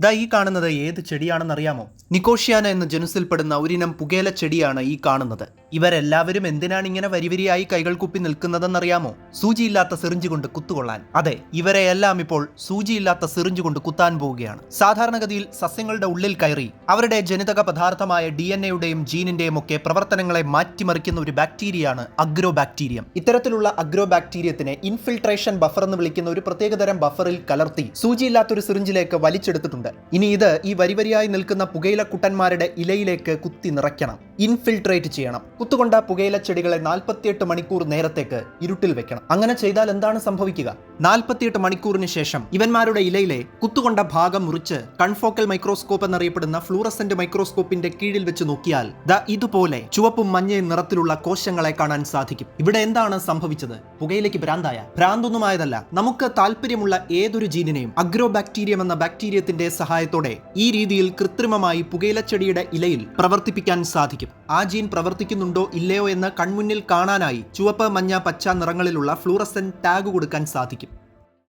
ദാ ഈ കാണുന്നത് ഏത് ചെടിയാണെന്നറിയാമോ? നിക്കോഷ്യാന എന്ന ജനുസിൽപ്പെടുന്ന ഒരിനം പുകയില ചെടിയാണ് ഈ കാണുന്നത്. ഇവരെല്ലാവരും എന്തിനാണ് ഇങ്ങനെ വരിവരിയായി കൈകൾ കുപ്പി നിൽക്കുന്നതെന്നറിയാമോ? സൂചിയില്ലാത്ത സിറിഞ്ച് കൊണ്ട് കുത്തുകൊള്ളാൻ. അതെ, ഇവരെയെല്ലാം ഇപ്പോൾ സൂചിയില്ലാത്ത സിറിഞ്ച് കൊണ്ട് കുത്താൻ പോവുകയാണ്. സാധാരണഗതിയിൽ സസ്യങ്ങളുടെ ഉള്ളിൽ കയറി അവരുടെ ജനിതക പദാർത്ഥമായ DNA-യുടെയും ജീനിന്റെയും ഒക്കെ പ്രവർത്തനങ്ങളെ മാറ്റിമറിക്കുന്ന ഒരു ബാക്ടീരിയയാണ് അഗ്രോബാക്ടീരിയം. ഇത്തരത്തിലുള്ള അഗ്രോബാക്ടീരിയത്തിനെ ഇൻഫിൽട്രേഷൻ ബഫർ എന്ന് വിളിക്കുന്ന ഒരു പ്രത്യേകതരം ബഫറിൽ കലർത്തി സൂചിയില്ലാത്തൊരു സിറിഞ്ചിലേക്ക് വലിച്ചെടുത്തിട്ടുണ്ട്. ഇനി ഇത് ഈ വരിവരിയായി നിൽക്കുന്ന പുകയിലക്കുട്ടന്മാരുടെ ഇലയിലേക്ക് കുത്തി നിറയ്ക്കണം, ഇൻഫിൽട്രേറ്റ് ചെയ്യണം. കുത്തുകൊണ്ട പുകയില ചെടികളെ 48 മണിക്കൂർ നേരത്തേക്ക് ഇരുട്ടിൽ വെക്കണം. അങ്ങനെ ചെയ്താൽ എന്താണ് സംഭവിക്കുക? 48 മണിക്കൂറിന് ശേഷം ഇവന്മാരുടെ ഇലയിലെ കുത്തുകൊണ്ട ഭാഗം മുറിച്ച് കൺഫോക്കൽ മൈക്രോസ്കോപ്പ് എന്നറിയപ്പെടുന്ന ഫ്ലൂറസെന്റ് മൈക്രോസ്കോപ്പിന്റെ കീഴിൽ വെച്ച് നോക്കിയാൽ ദാ ഇതുപോലെ ചുവപ്പും മഞ്ഞയും നിറത്തിലുള്ള കോശങ്ങളെ കാണാൻ സാധിക്കും. ഇവിടെ എന്താണ് സംഭവിച്ചത്? പുകയിലേക്ക് ഭ്രാന്തൊന്നുമായതല്ല. നമുക്ക് താല്പര്യമുള്ള ഏതൊരു ജീനിനെയും അഗ്രോബാക്ടീരിയം എന്ന ബാക്ടീരിയത്തിന്റെ സഹായത്തോടെ ഈ രീതിയിൽ കൃത്രിമമായി പുകയിലച്ചെടിയുടെ ഇലയിൽ പ്രവർത്തിപ്പിക്കാൻ സാധിക്കും. ആ ജീൻ പ്രവർത്തിക്കുന്നുണ്ടോ ഇല്ലയോ എന്ന് കൺമുന്നിൽ കാണാനായി ചുവപ്പ്, മഞ്ഞ, പച്ച നിറങ്ങളിലുള്ള ഫ്ലൂറസെന്റ് ടാഗ് കൊടുക്കാൻ സാധിക്കും.